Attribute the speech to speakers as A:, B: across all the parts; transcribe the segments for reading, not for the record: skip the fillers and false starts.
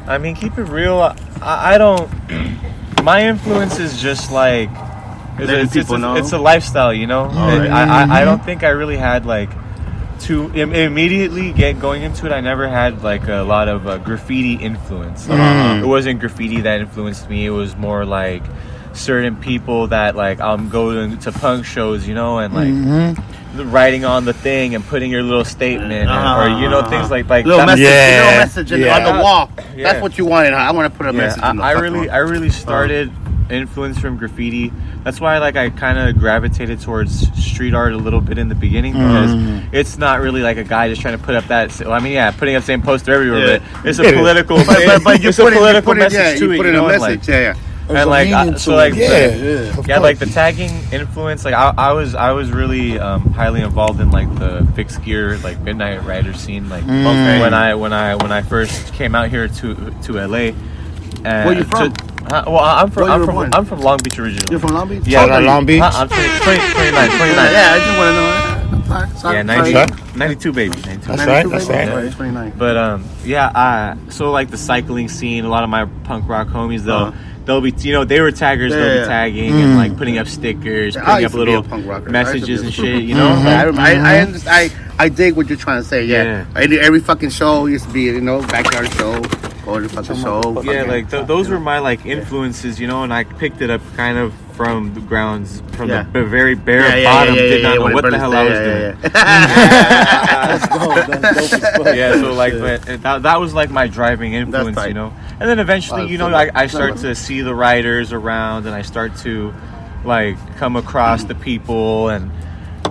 A: I mean, keep it real. I don't. My influence is just like it's a lifestyle, you know.
B: Right.
A: I don't think I really had like to immediately get going into it. I never had like a lot of graffiti influence. It wasn't graffiti that influenced me. It was more like certain people that like I'm going to punk shows, you know, and like writing on the thing and putting your little statement or you know things like
B: little
A: that.
B: message on the wall. That's what you wanted. I want to put a message on the
A: I really started influence from graffiti. That's why like I kind of gravitated towards street art a little bit in the beginning because it's not really like a guy just trying to put up that. Well, I mean, putting up the same poster everywhere, but it's a political. But you put a political message to it.
B: Put in a message.
A: And like so like like the tagging influence, like I was really highly involved in like the fixed gear like midnight rider scene like when I first came out here to LA. And
B: where you from?
A: Well, I'm from Long Beach originally.
B: You're from Long Beach?
C: Yeah, Long Beach.
A: I'm 29.
B: Yeah, I just want to know.
A: Yeah, 92 baby. 92.
C: That's right.
B: 29.
A: But so like the cycling scene, a lot of my punk rock homies they'll be, you know, they were taggers. They'll be tagging and like putting up stickers, putting up little messages and shit. You know,
B: I dig what you're trying to say. Yeah. Every fucking show used to be, you know, backyard show or the fucking show.
A: Yeah, like those were my like influences, you know, and I picked it up kind of from the grounds, from the very bare bottom. Did not know what the hell I was doing. Yeah, so like that was like my driving influence, you know. And then eventually, you know, I start to see the riders around, and I start to like come across the people, and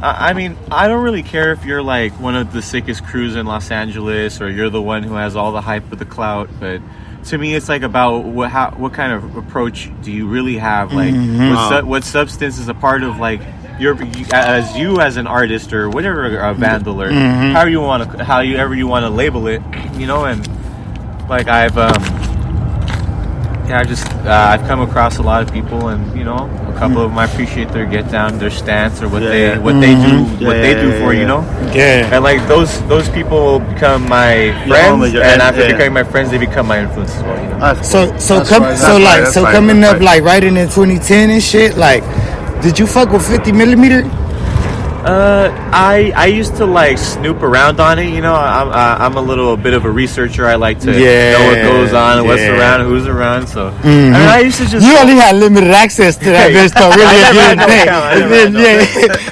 A: I mean, I don't really care if you're like one of the sickest crews in Los Angeles or you're the one who has all the hype with the clout, but to me, it's like about what kind of approach do you really have? Like, what substance is a part of like as an artist or whatever, a vandal or however you want to label it, you know? And like I've come across a lot of people, and you know, a couple of them I appreciate their get down, their stance, or what they do for you know. And like those people become my friends, and after becoming my friends, they become my influence as well. You know?
C: Coming up like right in 2010 and shit. Like, did you fuck with 50 millimeter?
A: I used to like snoop around on it, you know. I'm a little bit of a researcher. I like to know what goes on and what's around, who's around. So I mean, I used to just.
C: You only had limited access to that bitch, though. If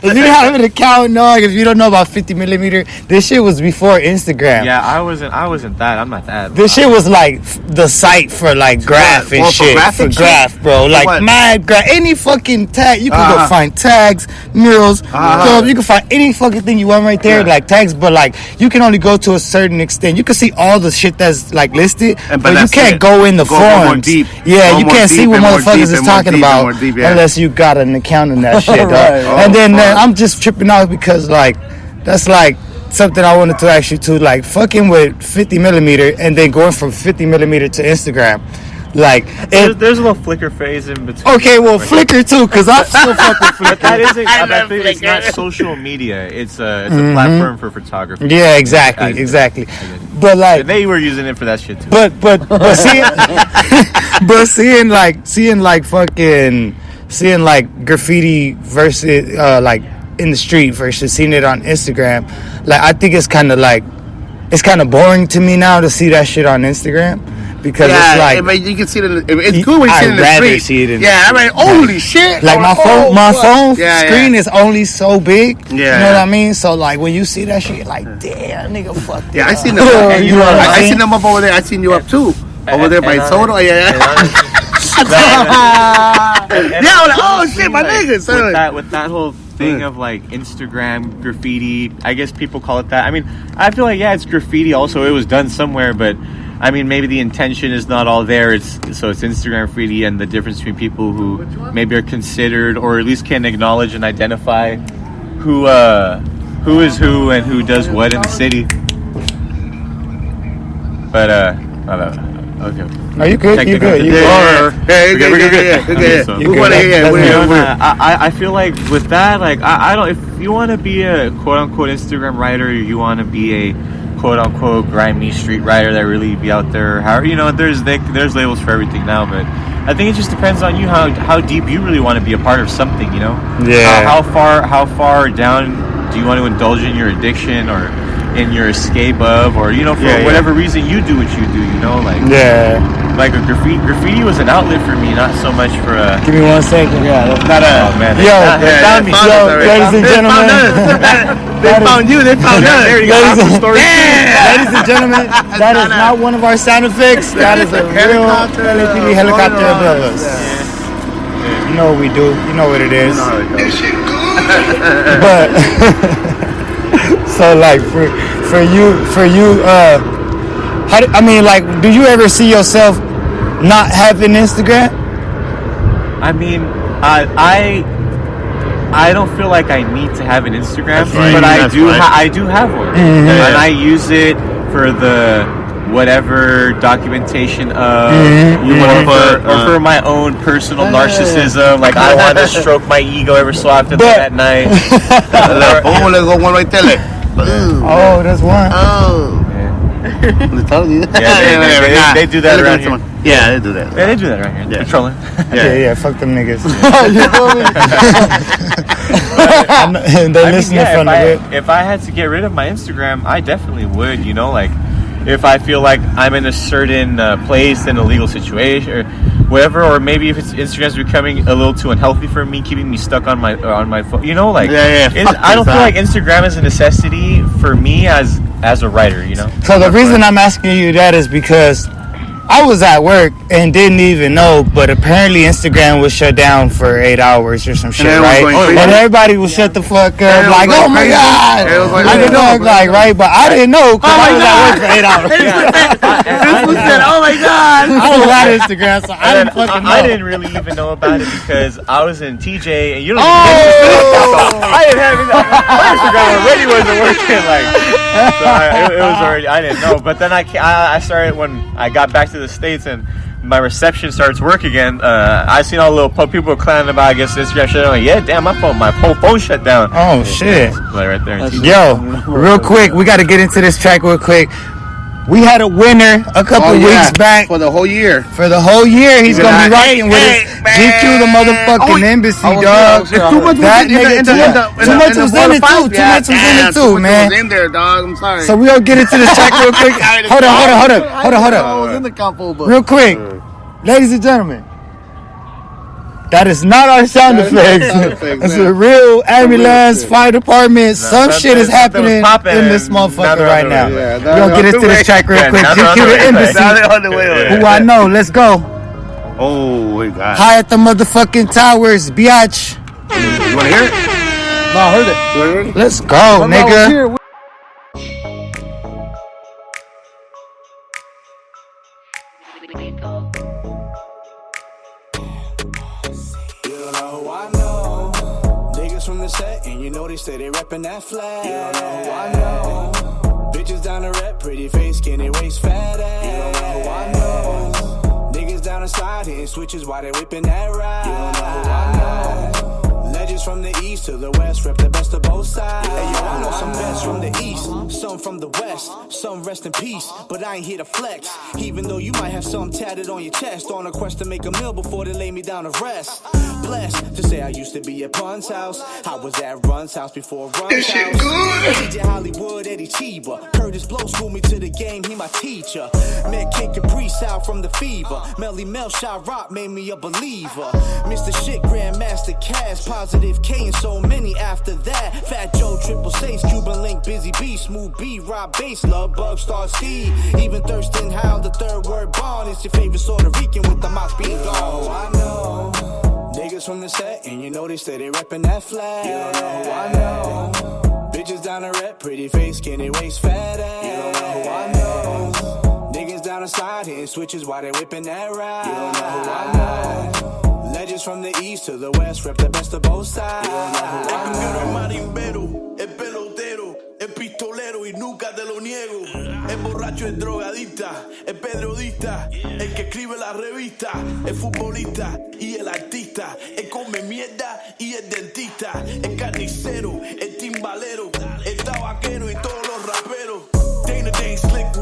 C: you didn't have an account, no. If you don't know about 50 millimeter, this shit was before Instagram.
A: Yeah, I wasn't that. I'm not that.
C: This shit was like the site for like graph and shit. For graph, bro. Like mad graph. Any fucking tag, you can go find tags, murals. You can find any fucking thing you want right there, like tags, but like you can only go to a certain extent. You can see all the shit that's like listed, but you can't go in the forums. Yeah, you can't see what motherfuckers is talking about unless you got an account in that shit. And then I'm just tripping out because like that's like something I wanted to actually to like fucking with 50 millimeter and then going from 50 millimeter to Instagram. Like
A: there's a little Flickr phase in between.
C: Okay, well Flickr too, because I still fuck with Flickr.
A: But that isn't. I think it's not social media. It's a platform for photography.
C: Yeah, exactly. But like
A: they were using it for that shit too.
C: But seeing like graffiti versus like in the street versus seeing it on Instagram, like I think it's kind of boring to me now to see that shit on Instagram. Because it's like
B: you can see it. It's good when you see it in the street. I'd rather see it in holy shit!
C: Like my phone screen is only so big. Yeah, you know what I mean. So like when you see that shit, you're like, damn, nigga, fuck.
B: Yeah, I seen them. I seen them up over there. I seen you up too, over there by Soto. Yeah. Oh shit, my niggas.
A: With that whole thing of like Instagram graffiti, I guess people call it that. I mean, I feel like it's graffiti. Also, it was done somewhere, but. I mean, maybe the intention is not all there. It's Instagram graffiti, and the difference between people who maybe are considered or at least can acknowledge and identify who is who and who does what in the city. But okay.
C: No, you good. You good.
A: I feel like with that, like I don't. If you want to be a quote unquote Instagram writer, you want to be a quote unquote grimy street rider that really be out there. How, you know, there's labels for everything now, but I think it just depends on you how deep you really want to be a part of something, you know.
C: Yeah.
A: How far down do you want to indulge in your addiction or in your escape of, or you know, for whatever reason you do what you do, you know, like like a graffiti was an outlet for me, not so much for a.
C: Give me 1 second.
B: Yeah, that's not a.
A: Oh man,
C: They found me. Ladies and gentlemen,
B: they found you. They found us.
A: There you go.
C: Ladies and gentlemen, that is not one of our sound effects. That is a real LAPD helicopter above us. You know what we do. You know what it is. But so like for you, do you ever see yourself not having Instagram?
A: I mean, I don't feel like I need to have an Instagram, but I do have one, and I use it for the whatever documentation of you want to put, or for my own personal narcissism. Like I want to stroke my ego every so often at night.
B: Oh, let's go one right there.
C: Oh, that's one.
B: Oh.
A: Yeah, they do that around here.
B: Yeah, they do that.
A: Yeah, they do that around here.
B: Yeah.
A: Patrolling.
C: Yeah, fuck them niggas. And they listening from the whip.
A: If I had to get rid of my Instagram, I definitely would, you know, like if I feel like I'm in a certain place in a legal situation or whatever, or maybe if Instagram's becoming a little too unhealthy for me, keeping me stuck on my phone, you know, like I don't feel like Instagram is a necessity for me as a writer, you know.
C: So the reason I'm asking you that is because I was at work and didn't even know, but apparently Instagram was shut down for 8 hours or some shit, right? And everybody was shut the fuck up, like, oh my god, I didn't know, like, right? But I didn't know because I was at work for 8 hours.
B: This was said, oh my god.
C: I was on Instagram, so I didn't fucking know.
A: I didn't really even know about it because I was in TJ and you don't. I didn't have my Instagram already wasn't working, like. So it was already. I didn't know, but then I started when I got back to the States and my reception starts work again. I seen all the little people clowning about, I guess, Instagram shut down. Like, yeah, damn, my whole phone shut down.
C: Oh shit!
A: Like right there.
C: Yo, real quick, we got to get into this track real quick. We had a winner a couple weeks back.
B: For the whole year.
C: For the whole year, he's going to be rocking with us. GQ, the motherfucking embassy, dog.
B: Too much was in it, too,
C: man.
B: Was in there, dog. I'm sorry.
C: So we'll get into this track real quick. Hold on.
B: I was in the compo, but
C: real quick. Ladies and gentlemen. That is not our sound effects. It's a real ambulance, fire department. Some shit is happening in this motherfucker right now. We're going to get into this track real quick. GQ the embassy. Who I know. Let's go.
B: Oh, we got
C: High at the motherfucking towers, biatch.
B: You want to hear it?
C: No, I heard it. Let's go, nigga.
D: Say they reppin' that flag. You don't know who I know. Bitches down the rep, pretty face, skinny waist, fat ass. You don't know who I know. Niggas down the side hitting switches while they whipping that ride. You don't know who I know. Legends from the east to the west, rep the best of both sides. Hey yo, I know some best from the east, some from the west, some rest in peace. But I ain't here to flex, even though you might have some tatted on your chest. On a quest to make a meal before they lay me down to rest. Blessed to say I used to be at Pun's house. I was at Run's house before Run's house. DJ Hollywood, Eddie Chiba. Curtis Blow schooled me to the game, he my teacher. Met Kid Caprice out from the fever. Melly Mel Shot Rock made me a believer. Mr. Shit, Grandmaster Cash, Positive K and so many after that. Fat Joe, Triple Six, Cuban Link, Busy B, Smooth B, Rob Bass, Love Bug, Star Steve. Even Thurston Hound, the third word bond. It's your favorite Puerto Rican with the mouth being gone. Oh, I know. Niggas from the set, and you know they say they reppin' that flag. You don't know who I know. Bitches down the rep, pretty face, skinny waist, fat ass. You don't know who I know. Niggas down the side, hitting switches while they whipping that ride. You don't know who I know. Legends from the east to the west, rep the best of both sides. You don't know who I know.
E: El marimbero, el pelotero, el pistolero y nunca te lo niego. El borracho, el drogadista, el periodista, el que escribe la revista, el futbolista y el artista, el come mierda y el dentista, el carnicero, el timbalero, el tabaquero y todos los raperos. Dana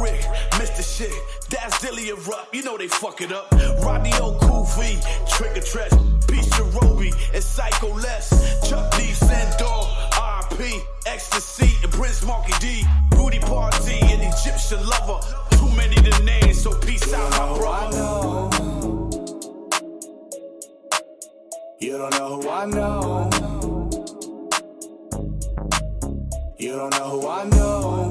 E: Rick, Mr. Shit. That's Dilly Erupt, you know they fuck it up. Rodney O'Coofy, Trigger Tresh, Peace Jerobi, and Psycho Les. Chuck D, Sandor, RP, Ecstasy, and Prince Marky D. Booty Party, and Egyptian Lover. Too many to name, so peace out, my brother.
D: You don't know who I know. You don't know who I know.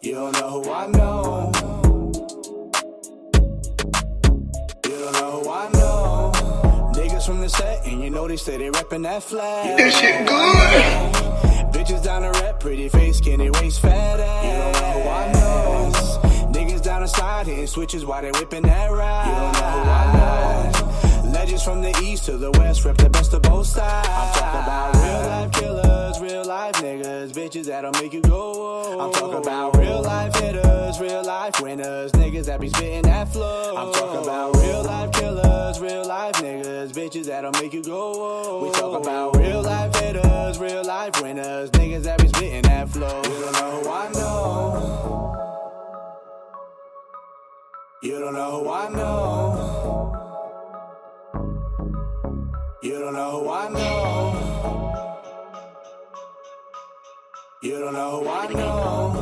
D: You don't know who I know. You don't know who I know. Niggas from the set, and you know they say they reppin' that flag.
B: That shit good.
D: Bitches down the rep, pretty face, skinny waist, fat ass. You don't know who I know. Niggas down the side, hitting switches while they whipping that ride. You don't know who I know. Legends from the east to the west, rep the best of both sides. I'm talking about real life killers, real life niggas, bitches that'll make you go. Whoa. I'm talking about real life hitters, real life winners, niggas that be spitting that flow. I'm talking about real life killers, real life niggas, bitches that'll make you go. Whoa. We talk about real life hitters, real life winners, niggas that be spitting that flow. You don't know who I know. You don't know who I know. You don't know who I know. You don't know who I know.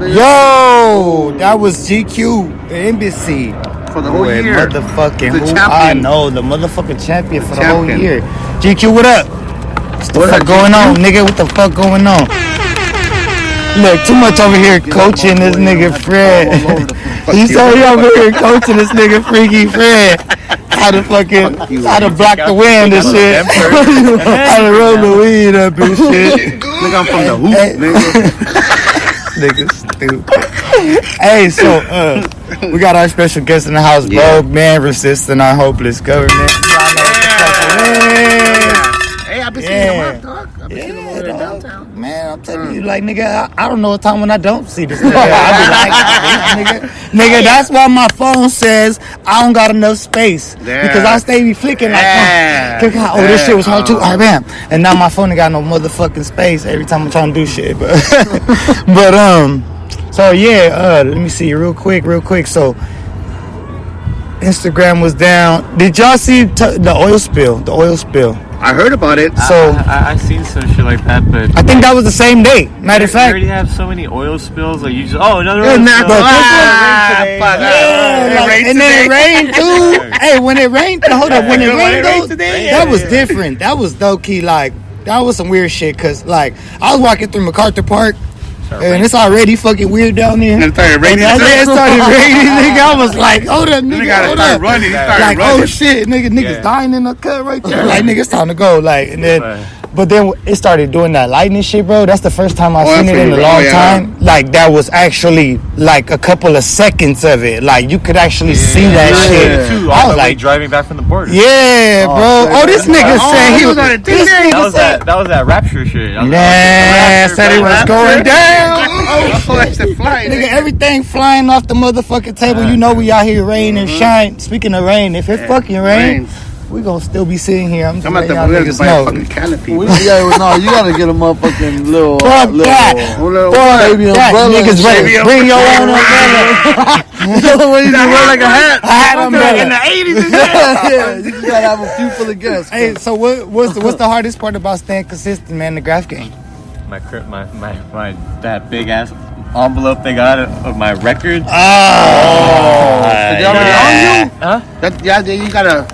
C: Yo, that was GQ, the embassy.
B: For the whole year.
C: Motherfucking
B: The
C: who
B: champion.
C: I know, the motherfucking champion for the
B: Champion.
C: whole year. GQ, what up? What the
B: What
C: fuck
B: up,
C: going
B: GQ?
C: on, nigga? What the fuck going on? Look, too much over here coaching this nigga Fred. He said he over here coaching this nigga Freaky Fred. How to block the wind and shit. How to roll the weed up and shit.
B: Look, I'm from the hoop, nigga.
C: Nigga stupid. Hey, so we got our special guest in the house, Vogue Man, resisting our hopeless government.
B: Hey, I've been seeing him up, dog. I've been seeing him over there downtown.
C: Man, I'm telling you, like, nigga, I don't know a time when I don't see this nigga. I be like, nigga, that's why my phone says I don't got enough space.
B: Yeah.
C: Because I stay be flicking like, oh, this shit was hard too. All right, bam. And now my phone ain't got no motherfucking space every time I'm trying to do shit. But, so yeah, let me see real quick. So, Instagram was down. Did y'all see the oil spill?
B: I heard about it.
C: So
A: I seen some shit like that, but
C: I think that was the same day. Matter of
A: you
C: fact,
A: already have so many oil spills. Like you just another
B: Yeah,
A: oil
B: nah,
A: spill.
B: but
C: and then it rained too. Hey, when it rained, hold up. When it rained though, that was different. That was low key like that was some weird shit. Cause like I was walking through MacArthur Park. And it's already fucking weird down there.
B: And it started raining.
C: It started raining, nigga. I was like, hold up, nigga.
B: Nigga
C: Hold
B: started
C: up.
B: running. He started
C: Like,
B: running.
C: oh shit, niggas dying in the cut right there. Like, nigga, it's time to go. Like, and then, but then it started doing that lightning shit, bro. That's the first time I've seen it in a long time. Like, that was actually like a couple of seconds of it. Like, you could actually see that shit.
A: Too,
C: I
A: all
C: was
A: the way
C: like,
A: driving back from the border.
C: yeah, bro. Oh, this nigga said he was on it.
A: That was that rapture shit.
C: Nah, said it was going down.
B: Oh, that's the flying.
C: Nigga, everything flying off the motherfucking table. You know we out here rain and shine. Speaking of rain, if it fucking rain, we gonna still be sitting here. I'm just
B: I'm at
C: letting
B: the
C: y'all niggas know.
B: fucking canopy.
F: No, you gotta get a motherfucking little,
C: Fuck that.
F: baby umbrella.
C: Niggas ready. Bring your own umbrella.
F: What you do, wear like a hat?
C: I had umbrella.
B: In the 80s.
F: Yeah, you gotta have a few for the guests.
C: Hey, so what's the hardest part about staying consistent, man? The graph game.
A: My that big ass envelope they got of my record.
B: Is it already on you?
A: Huh?
B: You gotta.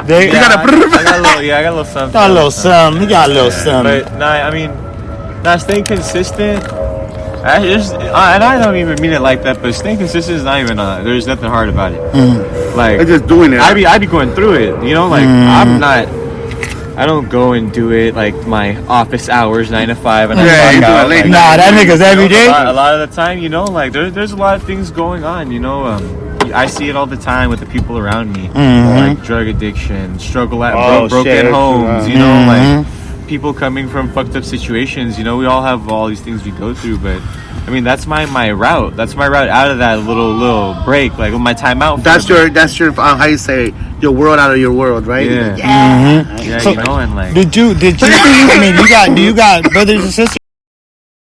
C: They,
A: I got a little something.
C: got a little something. He got a little something.
A: But I mean, staying consistent. And I don't even mean it like that, but staying consistent is not even. There's nothing hard about it. Like
B: They're just doing it.
A: I be going through it. You know, like I'm not. I don't go and do it like my office hours 9 to 5 and I
B: you
A: clock
B: do it
A: out.
B: late.
A: Like,
C: Nah, that nigga's every day.
A: a lot of the time, you know, like there's a lot of things going on. You know, I see it all the time with the people around me, like drug addiction, struggle at broken homes. You know, like people coming from fucked up situations. You know, we all have all these things we go through, but I mean, that's my route. That's my route out of that little break, like my time out.
B: That's your how you say your world out of your world, right?
A: Yeah. Yeah,
C: So,
A: you know, and like.
C: Did you? I mean, do you got brothers and sisters?